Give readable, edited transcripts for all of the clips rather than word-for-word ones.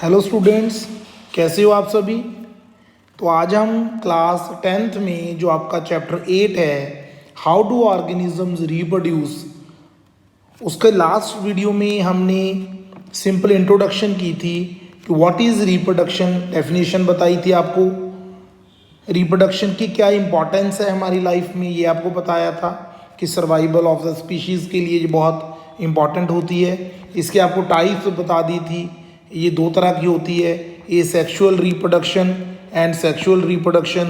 Hello students, कैसे हो आप सभी। तो आज हम क्लास 10th में जो आपका चैप्टर 8 है, हाउ डू ऑर्गेनिजम्स रिप्रोड्यूस, उसके लास्ट वीडियो में हमने सिंपल इंट्रोडक्शन की थी कि व्हाट इज़ रिप्रोडक्शन, डेफिनेशन बताई थी आपको। रिप्रोडक्शन की क्या इंपॉर्टेंस है हमारी लाइफ में, ये आपको बताया था कि सर्वाइवल ऑफ द स्पीशीज़ के लिए ये बहुत इंपॉर्टेंट होती है। इसके आपको टाइप्स बता दी थी, ये दो तरह की होती है, ए sexual reproduction and sexual reproduction.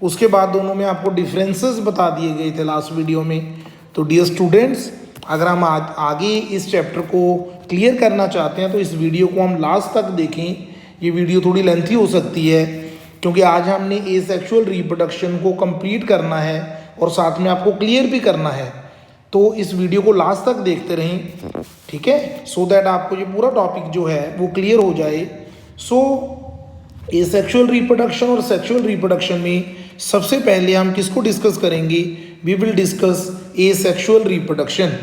उसके बाद दोनों में आपको डिफरेंसेस बता दिए गए थे लास्ट वीडियो में। तो डियर स्टूडेंट्स, अगर हम आगे इस चैप्टर को क्लियर करना चाहते हैं तो इस वीडियो को हम लास्ट तक देखें। ये वीडियो थोड़ी लेंथी हो सकती है क्योंकि आज हमने ए सेक्सुअल रिप्रोडक्शन को कंप्लीट करना है और साथ में आपको क्लियर भी करना है। तो इस वीडियो को लास्ट तक देखते रहें, ठीक है, सो दैट आपको ये पूरा टॉपिक जो है वो क्लियर हो जाए। सो ये सेक्सुअल रिप्रोडक्शन और सेक्सुअल रिप्रोडक्शन में सबसे पहले हम किसको डिस्कस करेंगे, we will discuss asexual reproduction.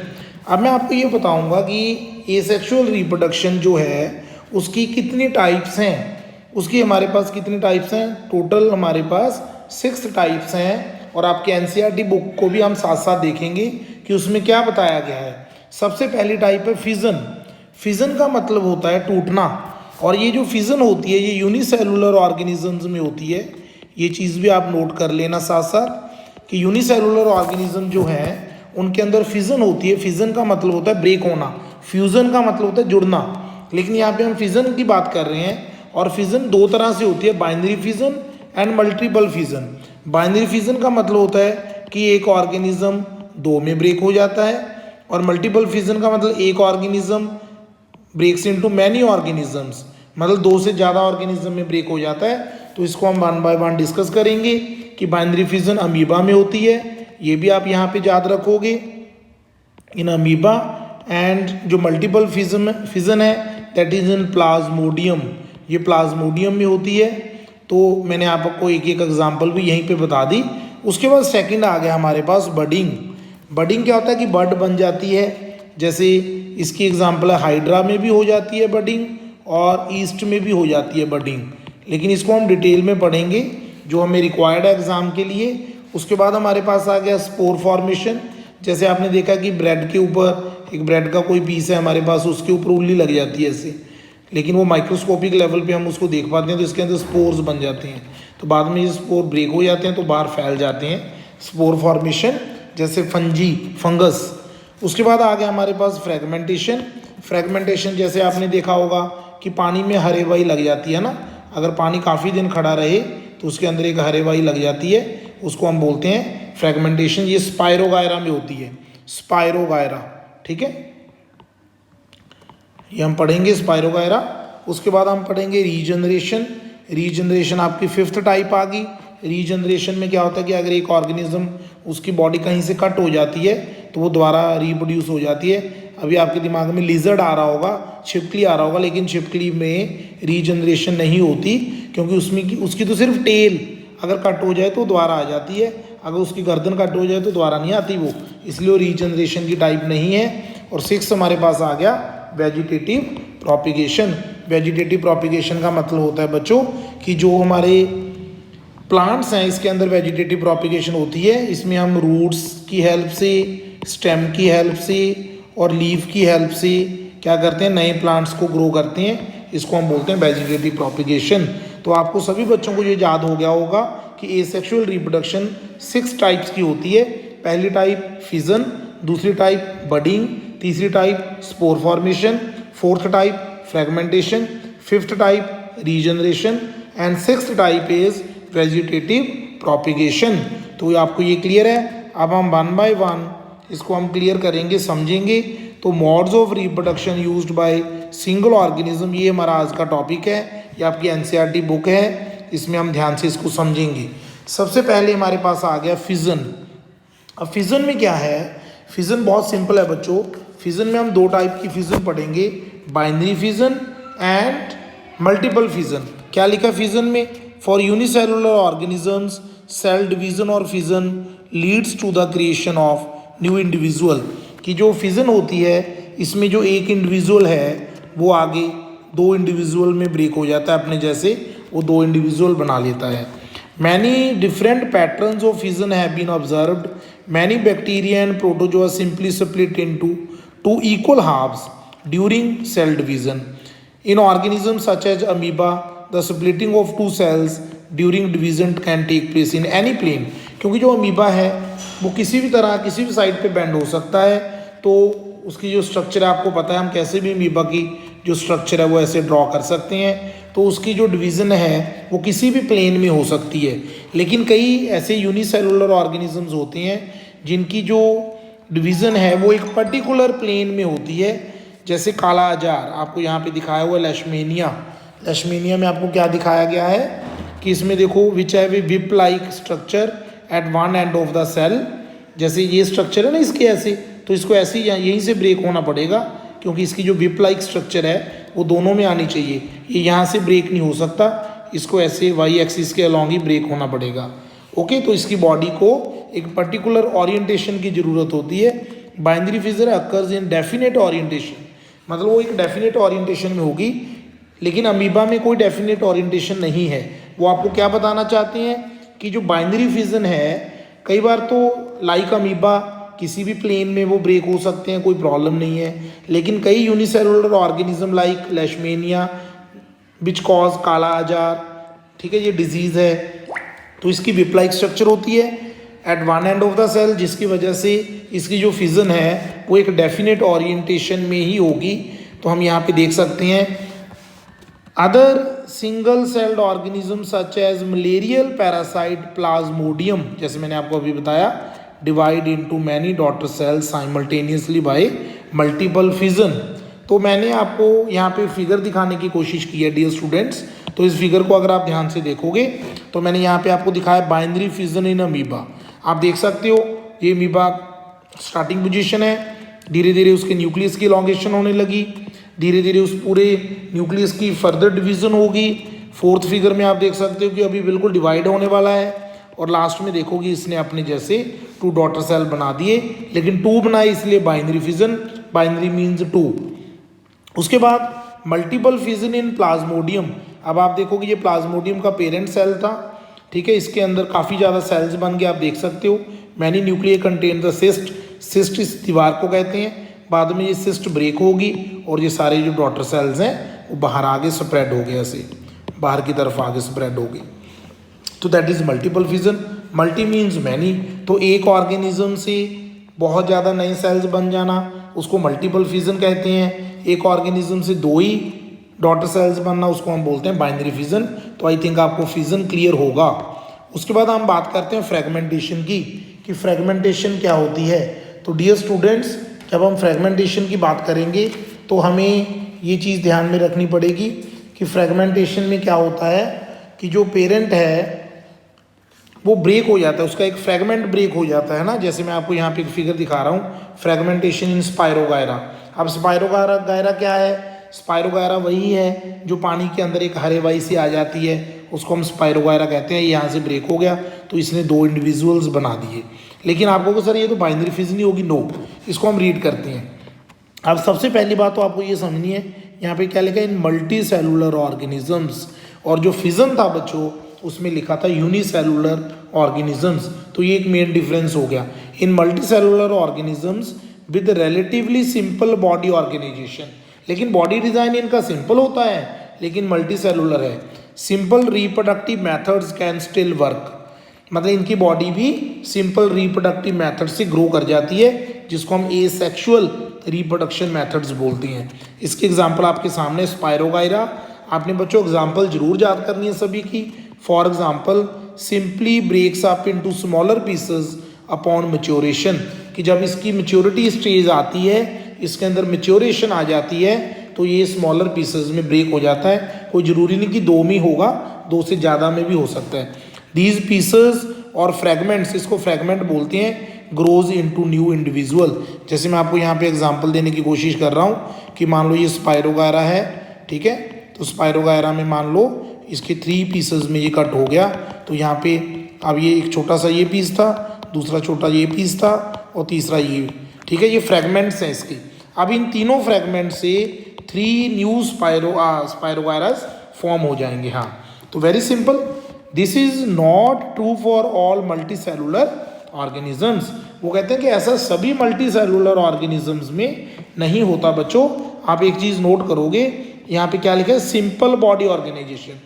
अब मैं आपको ये बताऊंगा कि ए सेक्सुअल रिप्रोडक्शन जो है उसकी कितनी टाइप्स हैं, उसकी हमारे पास कितनी टाइप्स हैं। टोटल हमारे पास 6 टाइप्स हैं और आपके एनसीईआरटी बुक को भी हम साथ साथ देखेंगे कि उसमें क्या बताया गया है। सबसे पहली टाइप है फिजन। फिजन का मतलब होता है टूटना, और ये जो फिजन होती है ये यूनिसेलुलर ऑर्गेनिजम्स में होती है। ये चीज़ भी आप नोट कर लेना साथ साथ कि यूनिसेलुलर ऑर्गेनिज्म जो है उनके अंदर फिजन होती है। फिजन का मतलब होता है ब्रेक होना, फ्यूज़न का मतलब होता है जुड़ना, लेकिन यहाँ पे हम फिजन की बात कर रहे हैं। और फिजन दो तरह से होती है, binary fission and multiple fission. Binary fission का मतलब होता है कि एक ऑर्गेनिज्म दो में ब्रेक हो जाता है, और मल्टीपल फिजन का मतलब एक organism breaks into many organisms, मतलब दो से ज़्यादा ऑर्गेनिज्म में ब्रेक हो जाता है। तो इसको हम वन बाय वन डिस्कस करेंगे कि बाइनरी फिजन अमीबा में होती है, ये भी आप यहाँ पे याद रखोगे इन अमीबा। एंड जो मल्टीपल फिजन है दैट इज इन प्लाज्मोडियम, ये प्लाज्मोडियम में होती है। तो मैंने आपको एक एक एग्जांपल भी यहीं पे बता दी। उसके बाद सेकंड आ गया हमारे पास बडिंग। बडिंग क्या होता है कि बड बन जाती है, जैसे इसकी एग्जांपल है हाइड्रा में भी हो जाती है बडिंग और ईस्ट में भी हो जाती है बडिंग, लेकिन इसको हम डिटेल में पढ़ेंगे जो हमें रिक्वायर्ड है एग्जाम के लिए। उसके बाद हमारे पास आ गया स्पोर फॉर्मेशन। जैसे आपने देखा कि ब्रेड के ऊपर एक ब्रेड का कोई पीस है हमारे पास, उसके ऊपर उल्ली लग जाती है ऐसे, लेकिन वो माइक्रोस्कोपिक लेवल पे हम उसको देख पाते हैं तो इसके अंदर स्पोर्स बन जाते हैं। तो बाद में ये स्पोर ब्रेक हो जाते हैं तो बाहर फैल जाते हैं, स्पोर फॉर्मेशन, जैसे फंगस। उसके बाद आ गया हमारे पास फ्रेगमेंटेशन। फ्रेगमेंटेशन जैसे आपने देखा होगा कि पानी में हरेवाई लग जाती है ना, अगर पानी काफ़ी दिन खड़ा रहे तो उसके अंदर एक हरेवाई लग जाती है, उसको हम बोलते हैं फ्रेगमेंटेशन। ये स्पायरोगायरा में होती है, स्पायरोगायरा, ठीक है, ये हम पढ़ेंगे स्पायरोगायरा। उसके बाद हम पढ़ेंगे रीजनरेशन। रीजनरेशन आपकी 5th टाइप आ गई। रीजनरेशन में क्या होता है कि अगर एक ऑर्गेनिज्म उसकी बॉडी कहीं से कट हो जाती है तो वो दोबारा रिप्रोड्यूस हो जाती है। अभी आपके दिमाग में लिजर्ड आ रहा होगा, छिपकली आ रहा होगा, लेकिन छिपकली में रीजनरेशन नहीं होती क्योंकि उसमें उसकी तो सिर्फ टेल अगर कट हो जाए तो दोबारा आ जाती है, अगर उसकी गर्दन कट हो जाए तो दोबारा नहीं आती वो, इसलिए वो रीजनरेशन की टाइप नहीं है। और 6 हमारे पास आ गया वेजिटेटिव प्रोपिगेशन। वेजिटेटिव प्रोपिगेशन का मतलब होता है बच्चों कि जो हमारे प्लांट्स हैं इसके अंदर वेजिटेटिव प्रोपिगेशन होती है। इसमें हम रूट्स की हेल्प से, स्टेम की हेल्प से और लीफ की हेल्प से क्या करते हैं, नए प्लांट्स को ग्रो करते हैं। इसको हम बोलते हैं वेजिटेटिव प्रोपिगेशन। तो आपको सभी बच्चों को ये याद हो गया होगा कि एसेक्सुअल रिप्रोडक्शन 6 टाइप्स की होती है। पहली टाइप फिजन, दूसरी टाइप बडिंग, तीसरी type spore formation, 4th type fragmentation, 5th type regeneration and 6th type is vegetative propagation. तो आपको ये क्लियर है। अब हम वन बाय वन इसको हम क्लियर करेंगे, समझेंगे। तो modes of reproduction used by single organism, ये हमारा आज का टॉपिक है, ये आपकी एनसीईआरटी बुक है, इसमें हम ध्यान से इसको समझेंगे। सबसे पहले हमारे पास आ गया फिजन। अब फिजन में क्या है, फिजन बहुत सिंपल है बच्चों। फिजन में हम 2 टाइप की फिजन पढ़ेंगे, binary fission and multiple fission. क्या लिखा फिजन में, for unicellular organisms cell division और fission leads to the creation of new individual. कि जो फिजन होती है इसमें जो एक इंडिविजुअल है वो आगे दो इंडिविजुअल में ब्रेक हो जाता है, अपने जैसे वो दो इंडिविजुअल बना लेता है। Many different patterns of fission have been observed. Many bacteria and protozoa simply split into two equal halves during cell division. In organism such as amoeba the splitting of two cells during division can take place in any plane. क्योंकि जो amoeba है वो किसी भी तरह किसी भी side पे बेंड हो सकता है, तो उसकी जो स्ट्रक्चर है आपको पता है, हम कैसे भी अमीबा की जो स्ट्रक्चर है वो ऐसे ड्रॉ कर सकते हैं। तो उसकी जो डिवीज़न है वो किसी भी प्लेन में हो सकती है। लेकिन कई ऐसे यूनिसेलुलर ऑर्गेनिजम्स होते हैं जिनकी जो डिवीज़न है वो एक पर्टिकुलर प्लेन में होती है। जैसे काला अजार आपको यहाँ पे दिखाया हुआ लेशमेनिया। लेशमेनिया में आपको क्या दिखाया गया है कि इसमें देखो which have a whip like structure at one end of the cell. जैसे ये स्ट्रक्चर है ना इसके ऐसे, तो इसको ऐसे ही यहीं से ब्रेक होना पड़ेगा, क्योंकि इसकी जो विप लाइक स्ट्रक्चर है वो दोनों में आनी चाहिए। ये यहाँ से ब्रेक नहीं हो सकता, इसको ऐसे वाई एक्सिस के अलॉन्ग ही ब्रेक होना पड़ेगा। ओके, तो इसकी बॉडी को एक पर्टिकुलर ओरिएंटेशन की ज़रूरत होती है। Binary फिजर occurs in definite orientation, मतलब वो एक डेफिनेट ओरिएंटेशन में होगी, लेकिन अमीबा में कोई डेफिनेट ओरिएंटेशन नहीं है। वो आपको क्या बताना चाहते हैं कि जो बाइनरी फिजन है कई बार तो लाइक अमीबा किसी भी प्लेन में वो ब्रेक हो सकते हैं, कोई प्रॉब्लम नहीं है। लेकिन कई unicellular organism like Leishmania which cause kala azar, ठीक है, ये डिजीज़ है, तो इसकी विप लाइक स्ट्रक्चर होती है at one end of the cell, जिसकी वजह से इसकी जो फिजन है वो एक डेफिनेट ओरिएंटेशन में ही होगी। तो हम यहाँ पे देख सकते हैं other single celled organism such as malarial parasite Plasmodium, जैसे मैंने आपको अभी बताया, divide into many daughter cells simultaneously by multiple fission. तो मैंने आपको यहाँ पे फिगर दिखाने की कोशिश की है डियर स्टूडेंट्स। तो इस फिगर को अगर आप ध्यान से देखोगे तो मैंने यहाँ पे आपको दिखाया बाइनरी फिजन इन अमीबा। आप देख सकते हो ये अमीबा स्टार्टिंग पोजीशन है, धीरे धीरे उसके न्यूक्लियस की इलॉन्गेशन होने लगी, धीरे धीरे उस पूरे न्यूक्लियस की फर्दर डिवीजन होगी। फोर्थ फिगर में आप देख सकते हो कि अभी बिल्कुल डिवाइड होने वाला है, और लास्ट में देखोगे इसने अपने जैसे टू डॉटर सेल बना दिए, लेकिन टू बनाए इसलिए binary fission, binary means two. उसके बाद मल्टीपल फिजन इन प्लाज्मोडियम। अब आप देखोगे ये प्लाज्मोडियम का पेरेंट सेल था, ठीक है, इसके अंदर काफ़ी ज़्यादा सेल्स बन गए, आप देख सकते हो। Many nuclear contain the cyst, cyst इस दीवार को कहते हैं। बाद में ये सिस्ट ब्रेक होगी और ये सारे जो डॉटर सेल्स हैं वो बाहर आगे स्प्रेड हो गया, ऐसे बाहर की तरफ आगे स्प्रेड होगी। तो that is multiple fission. Multi means many, तो एक ऑर्गेनिज्म से बहुत ज़्यादा नए सेल्स बन जाना उसको मल्टीपल फिजन कहते हैं। एक ऑर्गेनिज्म से दो ही डॉटर सेल्स बनना उसको हम बोलते हैं बाइनरी फिजन। तो आई थिंक आपको फिजन क्लियर होगा। उसके बाद हम बात करते हैं फ्रेगमेंटेशन की, कि फ्रेगमेंटेशन क्या होती है। तो डियर स्टूडेंट्स, जब हम फ्रेगमेंटेशन की बात करेंगे तो हमें ये चीज़ ध्यान में रखनी पड़ेगी कि फ्रेगमेंटेशन में क्या होता है कि जो पेरेंट है वो ब्रेक हो जाता है, उसका एक फ्रेगमेंट ब्रेक हो जाता है ना। जैसे मैं आपको यहाँ पे एक फिगर दिखा रहा हूँ, फ्रेगमेंटेशन इन स्पायरोगायरा। अब स्पायरोगायरा क्या है? स्पायरोगायरा वही है जो पानी के अंदर एक हरे वाई सी आ जाती है, उसको हम स्पायरोगायरा कहते हैं। यहाँ से ब्रेक हो गया तो इसने दो इंडिविजुअल्स बना दिए। लेकिन आपको को सर ये तो बाइनरी फिजन नहीं होगी, नो, इसको हम रीड करते हैं। अब सबसे पहली बात तो आपको ये समझनी है, यहाँ पे क्या लिखा है, इन मल्टी सेलुलर ऑर्गेनिजम्स, और जो फिजन था बच्चों उसमें लिखा था यूनिसेलुलर ऑर्गेनिजम्स। तो ये एक मेन डिफरेंस हो गया। In multicellular organisms with relatively simple body organisation, लेकिन बॉडी डिजाइन इनका सिंपल होता है लेकिन मल्टी सेलुलर है। Simple reproductive methods can still work, मतलब इनकी बॉडी भी सिंपल रिप्रोडक्टिव मेथड से ग्रो कर जाती है, जिसको हम एसेक्सुअल रिप्रोडक्शन मेथड्स बोलते हैं। इसके एग्जांपल आपके सामने स्पायरोगायरा। आपने बच्चों एग्जांपल जरूर याद करनी है सभी की। For example simply breaks up into smaller pieces upon maturation, कि जब इसकी मैच्योरिटी स्टेज आती है, इसके अंदर मैच्योरेशन आ जाती है, तो ये स्मॉलर पीसेस में ब्रेक हो जाता है। कोई ज़रूरी नहीं कि दो में होगा, दो से ज़्यादा में भी हो सकता है। दीज पीसेस और फ्रेगमेंट्स, इसको फ्रेगमेंट बोलते हैं, ग्रोज इनटू न्यू इंडिविजुअल। जैसे मैं आपको यहाँ पे एग्जांपल देने की कोशिश कर रहा हूँ कि मान लो ये स्पायरोगायरा है, ठीक है, तो स्पायरोगायरा में मान लो इसके 3 पीसेस में ये कट हो गया। तो यहाँ पे अब ये एक छोटा सा ये पीस था, दूसरा छोटा ये पीस था और तीसरा ये, ठीक है, ये फ्रेगमेंट्स हैं इसके। अब इन तीनों फ्रेगमेंट से 3 न्यू स्पायरोगायरास फॉर्म हो जाएंगे। हाँ, तो very simple, this is not true for all multi cellular organisms. वो कहते हैं कि ऐसा सभी मल्टी सेलुलर ऑर्गेनिजम्स में नहीं होता बच्चों। आप एक चीज़ नोट करोगे, यहाँ पे क्या लिखा है, सिंपल बॉडी ऑर्गेनाइजेशन।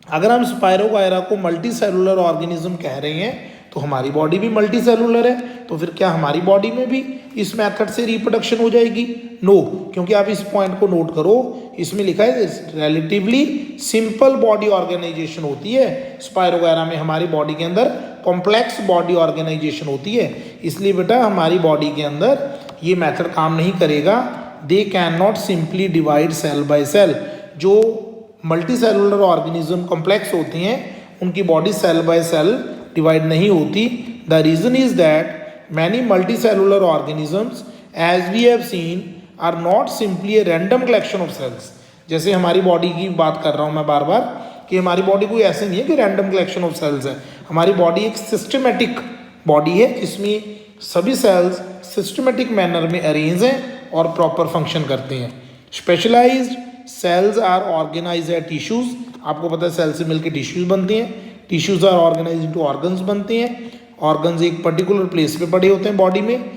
अगर हम स्पायरोगायरा को मल्टी सेलुलर ऑर्गेनिज्म कह रहे हैं तो हमारी बॉडी भी मल्टी सेलुलर है, तो फिर क्या हमारी बॉडी में भी इस मेथड से रिप्रोडक्शन हो जाएगी? नो, क्योंकि आप इस पॉइंट को नोट करो, इसमें लिखा है रिलेटिवली सिंपल बॉडी ऑर्गेनाइजेशन होती है स्पायरोगायरा में, हमारी बॉडी के अंदर कॉम्प्लेक्स बॉडी ऑर्गेनाइजेशन होती है। इसलिए बेटा हमारी बॉडी के अंदर ये मेथड काम नहीं करेगा। They can not simply divide cell by cell. जो मल्टी सेलुलर ऑर्गेनिज्म कॉम्प्लेक्स होती हैं उनकी body cell by cell divide नहीं होती। The reason is that many multicellular organisms as we have seen are not simply a random collection of cells. जैसे हमारी body की बात कर रहा हूँ मैं बार बार कि हमारी बॉडी कोई ऐसे नहीं है कि रैंडम कलेक्शन ऑफ सेल्स है। हमारी बॉडी एक सिस्टमेटिक बॉडी है जिसमें सभी सेल्स सिस्टमेटिक मैनर में अरेंज हैं और प्रॉपर फंक्शन करते हैं। Specialized cells are organized at tissues. आपको पता है सेल से मिलकर टिश्यूज बनते हैं, tissues are organized into organs बनते हैं, ऑर्गन्स एक पर्टिकुलर प्लेस पे पड़े होते हैं बॉडी में।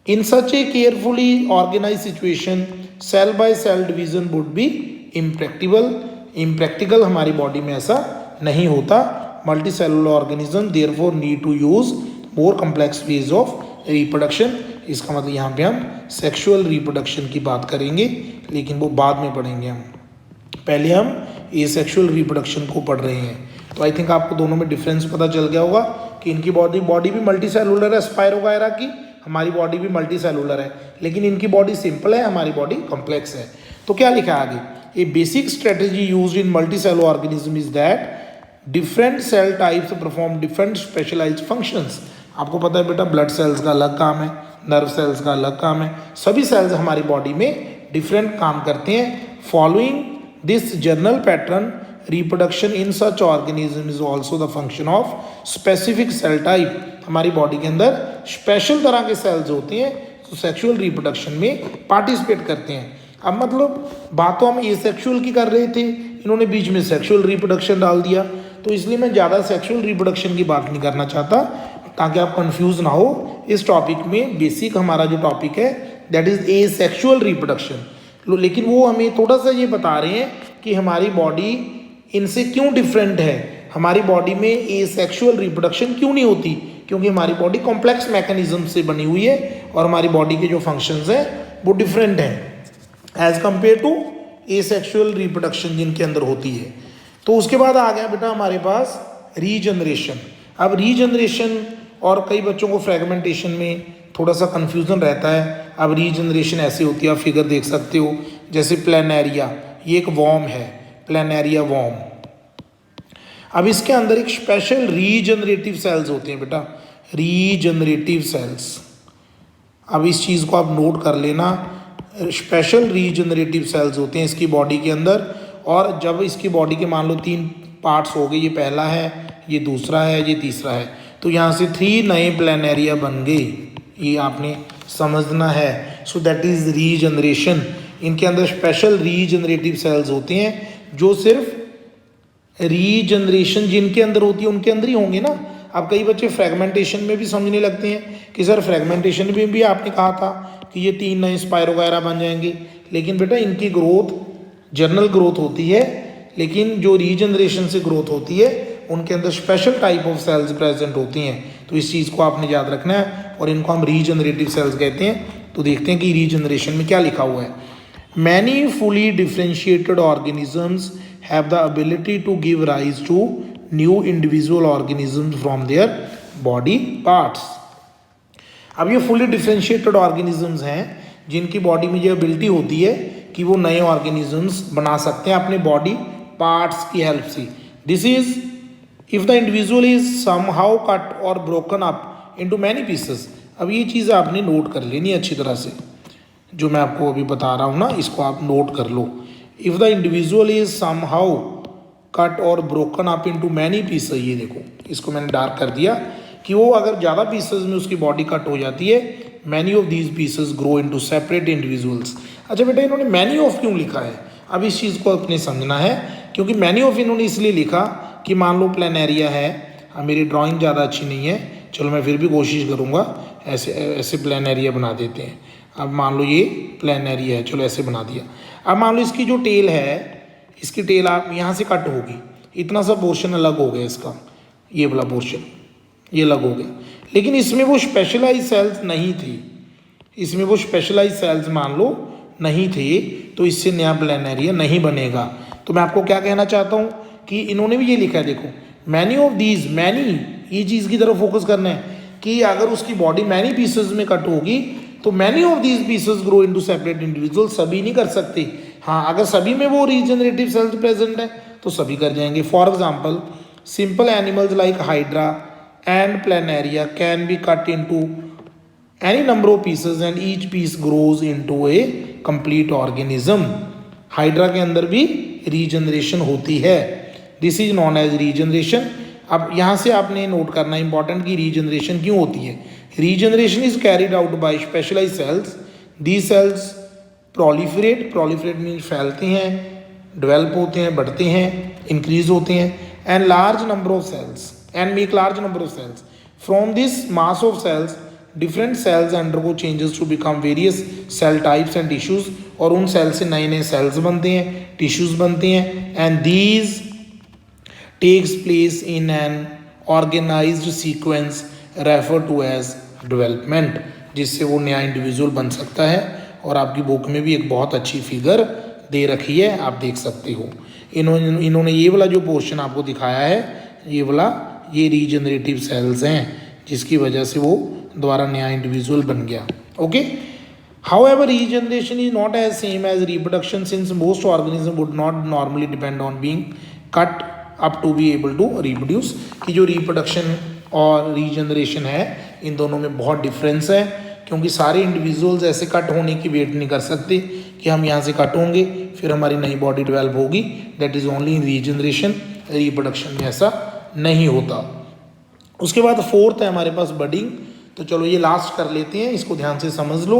In such a carefully organised situation cell by cell division would be impractical. हमारी बॉडी में ऐसा नहीं होता। Multicellular organism therefore need to use more complex ways of reproduction. इसका मतलब यहाँ पे हम सेक्सुअल रिप्रोडक्शन की बात करेंगे, लेकिन वो बाद में पढ़ेंगे हम। पहले हम एसेक्सुअल रिप्रोडक्शन को पढ़ रहे हैं। तो आई थिंक आपको दोनों में डिफरेंस पता चल गया होगा कि इनकी बॉडी भी मल्टी सेलुलर है स्पायरोगायरा की, हमारी बॉडी भी मल्टी सेलुलर है, लेकिन इनकी बॉडी सिंपल है, हमारी बॉडी कॉम्प्लेक्स है। तो क्या लिखा है आगे, a basic strategy used in multicellular organism is that different cell types perform different specialised functions. आपको पता है बेटा ब्लड सेल्स का अलग काम है, नर्व सेल्स का अलग काम है, सभी सेल्स हमारी बॉडी में डिफरेंट काम करते हैं। Following this general pattern reproduction in such organism is also the function of specific cell type. हमारी बॉडी के अंदर स्पेशल तरह के सेल्स होते हैं जो सेक्सुअल रिप्रोडक्शन में पार्टिसिपेट करते हैं। अब मतलब बात तो हम एसेक्सुअल की कर रहे थे, इन्होंने बीच में सेक्सुअल रिप्रोडक्शन डाल दिया, तो इसलिए मैं ज़्यादा सेक्सुअल रिप्रोडक्शन की बात नहीं करना चाहता ताकि आप कंफ्यूज ना हो। इस टॉपिक में बेसिक हमारा जो टॉपिक है दैट इज एसेक्सुअल रिप्रोडक्शन, लेकिन वो हमें थोड़ा सा ये बता रहे हैं कि हमारी बॉडी इनसे क्यों डिफरेंट है, हमारी बॉडी में एसेक्सुअल रिप्रोडक्शन क्यों नहीं होती, क्योंकि हमारी बॉडी कॉम्प्लेक्स मैकेनिज्म से बनी हुई है और हमारी बॉडी के जो फंक्शंस हैं वो डिफरेंट हैं as compared to asexual reproduction जिनके अंदर होती है। तो उसके बाद आ गया बेटा हमारे पास रीजनरेशन। अब रीजनरेशन और कई बच्चों को फ्रेगमेंटेशन में थोड़ा सा कन्फ्यूज़न रहता है। अब रीजनरेशन ऐसी होती है, आप फिगर देख सकते हो, जैसे प्लेनेरिया, ये एक वॉर्म है, प्लेनेरिया वॉर्म। अब इसके अंदर एक स्पेशल रीजनरेटिव सेल्स होते हैं बेटा, रीजनरेटिव सेल्स। अब इस चीज़ को आप नोट कर लेना, स्पेशल रीजनरेटिव सेल्स होते हैं इसकी बॉडी के अंदर। और जब इसकी बॉडी के मान लो 3 पार्ट्स हो गए, ये पहला है, ये दूसरा है, ये तीसरा है, तो यहाँ से 3 नए प्लेनेरिया बन गए, ये आपने समझना है। So that is regeneration. इनके अंदर स्पेशल रीजनरेटिव सेल्स होते हैं जो सिर्फ रीजनरेशन जिनके अंदर होती है उनके अंदर ही होंगे ना। अब कई बच्चे फ्रेगमेंटेशन में भी समझने लगते हैं कि सर फ्रेगमेंटेशन में भी आपने कहा था कि ये 3 नए स्पायरोगायरा बन जाएंगे, लेकिन बेटा इनकी ग्रोथ जनरल ग्रोथ होती है, लेकिन जो रीजनरेशन से ग्रोथ होती है उनके अंदर special type of cells present होती हैं। तो इस चीज़ को आपने याद रखना है और इनको हम रीजनरेटिव सेल्स कहते हैं। तो देखते हैं कि रीजनरेशन में क्या लिखा हुआ है। Many fully differentiated organisms have the ability to give rise to new individual organisms from their body parts. अब ये फुली डिफ्रेंशिएटेड ऑर्गेनिजम्स हैं जिनकी बॉडी में ये एबिलिटी होती है कि वो नए ऑर्गेनिजम्स बना सकते हैं अपने बॉडी पार्ट्स की हेल्प से। This is if the individual is somehow cut और broken up into many pieces. अब ये चीज़ आपने नोट कर लेनी है अच्छी तरह से, जो मैं आपको अभी बता रहा हूँ ना, इसको आप नोट कर लो। If the individual is somehow cut और broken up into many pieces, ये देखो इसको मैंने डार्क कर दिया कि वो अगर ज़्यादा पीसेस में उसकी बॉडी कट हो जाती है, many of these pieces grow into separate individuals. अच्छा बेटा, इन्होंने मैनी ऑफ क्यों लिखा है? अब इस चीज़ को अपने समझना है, क्योंकि मैनी ऑफ इन्होंने इसलिए लिखा कि मान लो प्लान एरिया है, मेरी ड्राइंग ज़्यादा अच्छी नहीं है, चलो मैं फिर भी कोशिश करूँगा, ऐसे ऐसे प्लान एरिया बना देते हैं। अब मान लो ये प्लान एरिया है, चलो ऐसे बना दिया। अब मान लो इसकी जो टेल है, इसकी टेल आप यहाँ से कट होगी, इतना सा पोर्शन अलग हो गया इसका, ये वाला पोर्शन ये अलग हो गया, लेकिन इसमें वो स्पेशलाइज सेल्स नहीं थी, इसमें वो स्पेशलाइज सेल्स मान लो नहीं थे, तो इससे नया प्लान एरिया नहीं बनेगा। तो मैं आपको क्या कहना चाहता हूँ कि इन्होंने भी ये लिखा है, देखो मैनी ऑफ दीज, मैनी ये चीज़ की तरफ फोकस करना है कि अगर उसकी बॉडी मैनी पीसेस में कट होगी तो many of these pieces grow into separate individual, सभी नहीं कर सकते। हाँ, अगर सभी में वो रीजनरेटिव सेल्स प्रेजेंट है तो सभी कर जाएंगे। For example simple animals like hydra and Planaria can be cut into any number of pieces and each piece grows into a complete organism। Hydra के अंदर भी रीजनरेशन होती है, this is known as regeneration. अब यहाँ से आपने note करना इंपॉर्टेंट कि रीजनरेशन क्यों होती है। Regeneration is carried out by specialize cells, these cells proliferate, proliferate mean फैलते हैं, डेवलप होते हैं, बढ़ते हैं, इंक्रीज होते हैं, and large number of cells and make large number of cells. From this mass of cells different cells undergo changes to become various cell types and tissues, और उन सेल से नए नए सेल्स बनते हैं, टिश्यूज बनते हैं, and these takes place in an organized sequence refer to as development, जिससे वो नया इंडिविजुअल बन सकता है। और आपकी बुक में भी एक बहुत अच्छी फिगर दे रखी है, आप देख सकते हो। इन्होंने ये वाला जो पोर्शन आपको दिखाया है, ये वाला ये रीजनरेटिव सेल्स हैं, जिसकी वजह से वो द्वारा नया इंडिविजुअल बन गया। Okay, however regeneration is not as same as reproduction since most organism would not normally depend on being cut up to be able to reproduce. कि जो रिप्रोडक्शन और रीजनरेशन है, इन दोनों में बहुत डिफरेंस है, क्योंकि सारे इंडिविजुअल्स ऐसे कट होने की वेट नहीं कर सकते कि हम यहाँ से कट होंगे फिर हमारी नई बॉडी डेवलप होगी। That is only in regeneration, reproduction में ऐसा नहीं होता। उसके बाद फोर्थ है हमारे पास बडिंग। तो चलो ये लास्ट कर लेते हैं, इसको ध्यान से समझ लो।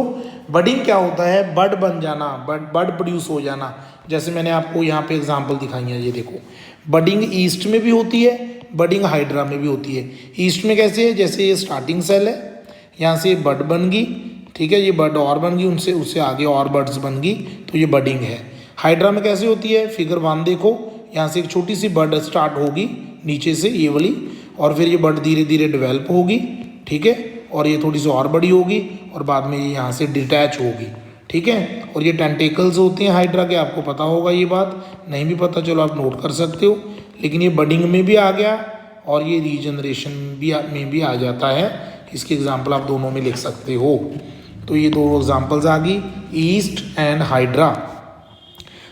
बडिंग क्या होता है? बड बन जाना, बड प्रोड्यूस हो जाना। जैसे मैंने आपको यहाँ पे एग्जांपल दिखाई है, ये देखो बडिंग ईस्ट में भी होती है, बडिंग हाइड्रा में भी होती है। ईस्ट में कैसे है? जैसे ये स्टार्टिंग सेल है, यहाँ से बड बन गई, ठीक है, ये बड और बन गई, उनसे उससे आगे और बड्स बन गई, तो ये बडिंग है। हाइड्रा में कैसे होती है? फिगर 1 देखो, यहाँ से एक छोटी सी बड स्टार्ट होगी नीचे से, ये वाली, और फिर ये बड धीरे धीरे डेवलप होगी, ठीक है, और ये थोड़ी सी और बड़ी होगी, और बाद में ये यहाँ से डिटैच होगी, ठीक है। और ये टेंटेकल्स होते हैं हाइड्रा के, आपको पता होगा, ये बात नहीं भी पता चलो आप नोट कर सकते हो। लेकिन ये बडिंग में भी आ गया और ये रीजनरेशन में भी आ जाता है। इसके एग्जाम्पल आप दोनों में लिख सकते हो। तो ये दो एग्जाम्पल्स आ गई, ईस्ट एंड हाइड्रा।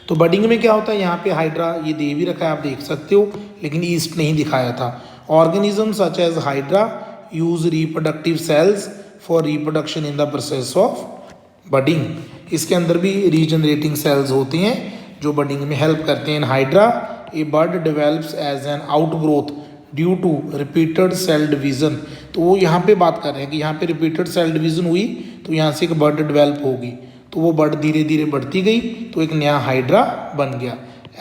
तो बडिंग में क्या होता है? यहाँ पे हाइड्रा ये दे भी रखा है, आप देख सकते हो, लेकिन ईस्ट नहीं दिखाया था। Organism such as hydra use reproductive cells for reproduction in the process of budding. इसके अंदर भी रीजनरेटिंग सेल्स होते हैं जो बडिंग में हेल्प करते हैं। In hydra a bud develops as an outgrowth due to repeated cell division. तो वो यहाँ पे बात कर रहे हैं कि यहाँ पे रिपीटेड सेल डिवीजन हुई तो यहाँ से एक बड डेवलप होगी, तो वो बड धीरे धीरे बढ़ती गई, तो एक नया हाइड्रा बन गया।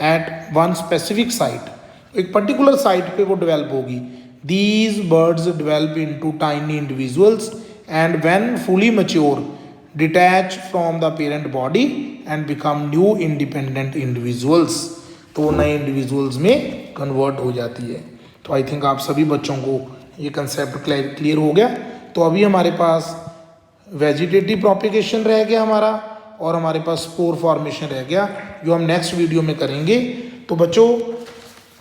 एट वन स्पेसिफिक साइट, एक पर्टिकुलर साइट पे वो डेवलप होगी। These birds develop into tiny individuals and when fully mature detach from the parent body and become new independent individuals। तो नए इंडिविजुअल्स में कन्वर्ट हो जाती है। तो आई थिंक आप सभी बच्चों को ये कंसेप्ट क्लियर हो गया। तो अभी हमारे पास वेजिटेटिव प्रोपिगेशन रह गया हमारा, और हमारे पास स्पोर फॉर्मेशन रह गया, जो हम नेक्स्ट वीडियो में करेंगे। तो बच्चों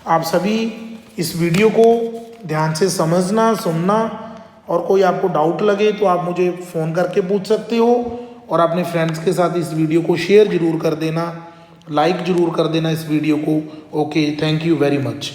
आप सभी इस वीडियो को ध्यान से समझना, सुनना, और कोई आपको डाउट लगे तो आप मुझे फ़ोन करके पूछ सकते हो, और अपने फ्रेंड्स के साथ इस वीडियो को शेयर ज़रूर कर देना, लाइक ज़रूर कर देना इस वीडियो को। Okay, thank you very much.